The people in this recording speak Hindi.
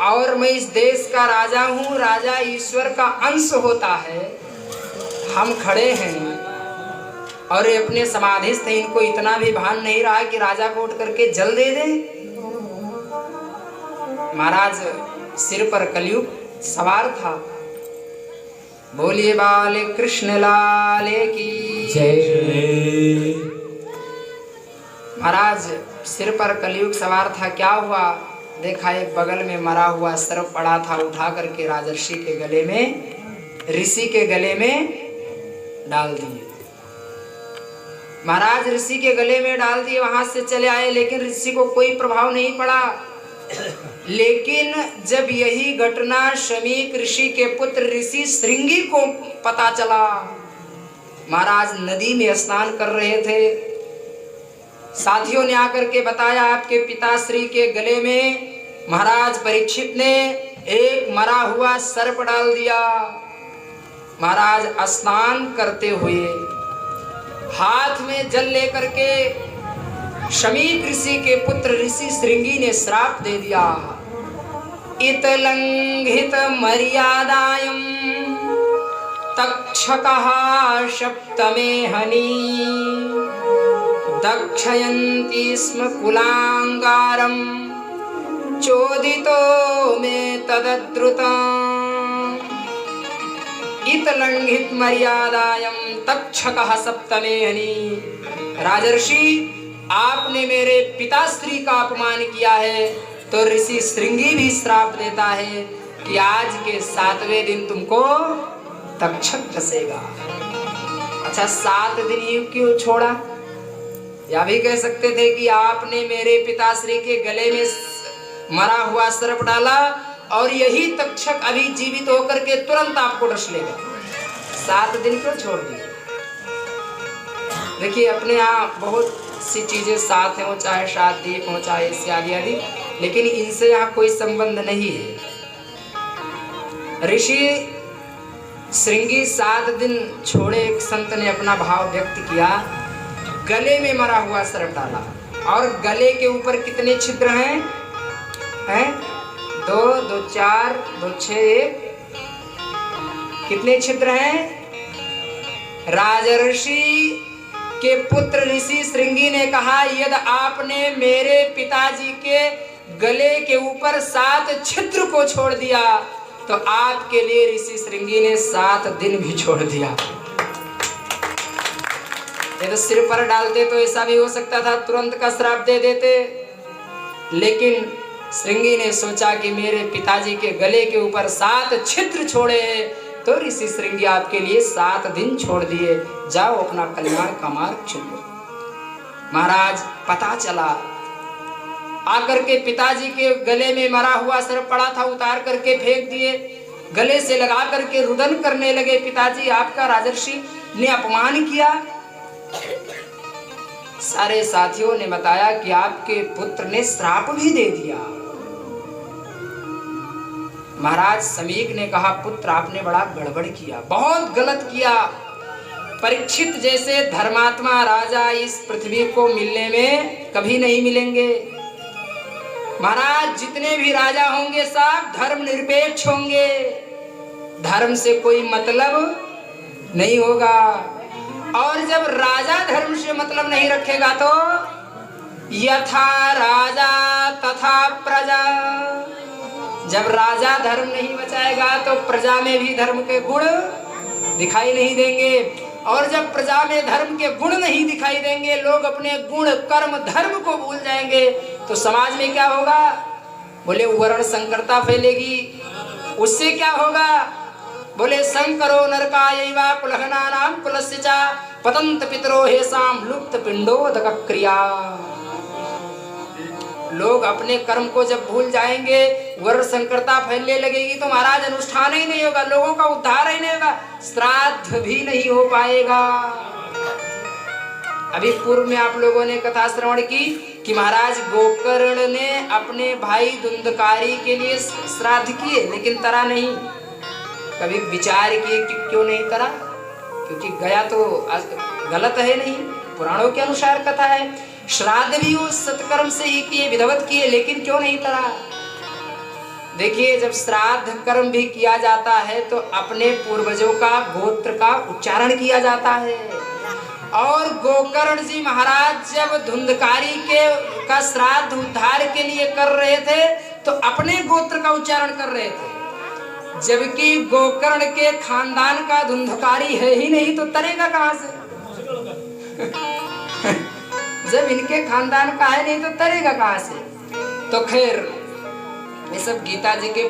और मैं इस देश का राजा हूँ, राजा ईश्वर का अंश होता है। हम खड़े हैं और ये अपने समाधिस्थ हैं, इनको इतना भी भान नहीं रहा कि राजा को उठ करके जल दे दे। महाराज सिर पर कलयुग सवार था। बोलिए बाले कृष्ण लाल की जय। महाराज सिर पर कलयुग सवार था। क्या हुआ? देखा एक बगल में मरा हुआ सर्प पड़ा था, उठा करके राजर्षि के गले में, ऋषि के गले में डाल दिए। महाराज ऋषि के गले में डाल दिए, वहां से चले आए, लेकिन ऋषि को कोई प्रभाव नहीं पड़ा। लेकिन जब यही घटना शमीक ऋषि के पुत्र ऋषि श्रृंगी को पता चला, महाराज नदी में स्नान कर रहे थे, साथियों ने आकर के बताया आपके पिताश्री के गले में महाराज परीक्षित ने एक मरा हुआ सर्प डाल दिया। महाराज स्नान करते हुए हाथ में जल लेकर के शमीक ऋषि के पुत्र ऋषि श्रृंगी ने श्राप दे दिया। इतलंघित मर्यादायं तक्षकः सप्तमे हनि दक्षयन्ति स्म कुलांगारं चोदितो मे तदद्रुतम्। इतलंघित मर्यादायं तक्षकः सप्तमे हनि। राजर्षि, आपने मेरे पिताश्री का अपमान किया है, तो ऋषि श्रृंगी भी श्राप देता है कि आज के 7वें दिन तुमको तक्षक डसेगा। अच्छा, 7 दिन ही क्यों छोड़ा? या भी कह सकते थे कि आपने मेरे पिताश्री के गले में मरा हुआ सर्प डाला और यही तक्षक अभी जीवित होकर के तुरंत आपको डस लेगा। 7 दिन क्यों छोड़ दिए? देखिए, अपने यहाँ बहुत सी चीजें साथ हैं, वो चाहे शादी हो चाहे इत्यादि आदि, लेकिन इनसे यहाँ कोई संबंध नहीं है। ऋषि श्रृंगी 7 दिन छोड़े। एक संत ने अपना भाव व्यक्त किया, गले में मरा हुआ सर्प डाला, और गले के ऊपर कितने छिद्र हैं? 2, 2, 4, 2, 6, कितने छिद्र हैं? राजर्षि के पुत्र ऋषि श्रृंगी ने कहा, यदि आपने मेरे पिताजी के गले के ऊपर 7 छिद्र को छोड़ दिया, तो आपके लिए ऋषि श्रृंगी ने 7 दिन भी छोड़ दिया। यदि सिर पर डालते तो ऐसा भी हो सकता था, तुरंत का श्राप दे देते, लेकिन श्रृंगी ने सोचा कि मेरे पिताजी के गले के ऊपर 7 छिद्र छोड़े हैं, तो ऋषि श्रृंगी आपके लिए 7 दिन छोड़ दिए, जाओ अपना कल्याण का मार्ग चलो। महाराज पता चला, आकर के पिताजी के गले में मरा हुआ सर्प पड़ा था, उतार करके फेंक दिए, गले से लगा करके रुदन करने लगे, पिताजी आपका राजर्षि ने अपमान किया। सारे साथियों ने बताया कि आपके पुत्र ने श्राप भी दे दिया। महाराज शमीक ने कहा, पुत्र आपने बड़ा गड़बड़ किया, बहुत गलत किया। परीक्षित जैसे धर्मात्मा राजा इस पृथ्वी को मिलने में कभी नहीं मिलेंगे। महाराज जितने भी राजा होंगे सब धर्म निरपेक्ष होंगे, धर्म से कोई मतलब नहीं होगा। और जब राजा धर्म से मतलब नहीं रखेगा तो यथा राजा तथा प्रजा, जब राजा धर्म नहीं बचाएगा तो प्रजा में भी धर्म के गुण दिखाई नहीं देंगे, और जब प्रजा में धर्म के गुण नहीं दिखाई देंगे, लोग अपने गुण कर्म धर्म को भूल जाएंगे, तो समाज में क्या होगा? बोले वर्ण संकरता फैलेगी। उससे क्या होगा? बोले संकरो नरकायैवा कुलहनानां कुलस्य च पतन्त पितरो हेषां लुप्त पिंडोदक क्रिया। लोग अपने कर्म को जब भूल जाएंगे, वर्ण संकरता फैलने लगेगी, तो महाराज अनुष्ठान ही नहीं होगा, लोगों का उद्धार ही नहीं होगा, श्राद्ध भी नहीं हो पाएगा। अभी पूर्व में आप लोगों ने कथा श्रवण की कि महाराज गोकर्ण ने अपने भाई धुंधकारी के लिए श्राद्ध किए, लेकिन तरा नहीं। कभी विचार किए कि क्यों नहीं तरा? क्योंकि गया तो गलत है नहीं, पुराणों के अनुसार कथा है। श्राद्ध भी उस सत्कर्म से ही किए, विधवत किए, लेकिन क्यों नहीं तरा? देखिए, जब श्राद्ध कर्म भी किया जाता है तो अपने पूर्वजों का गोत्र का उच्चारण किया जाता है। और गोकर्ण जी महाराज जब धुंधकारी के का श्राद्ध उद्धार के लिए कर रहे थे तो अपने गोत्र का उच्चारण कर रहे थे, जबकि गोकर्ण के खानदान का धुंधकारी है ही नहीं तो तरेगा कहां से? जब इनके खानदान का है नहीं तो तरेगा कहां से? तो खैर, ये सब गीता जी के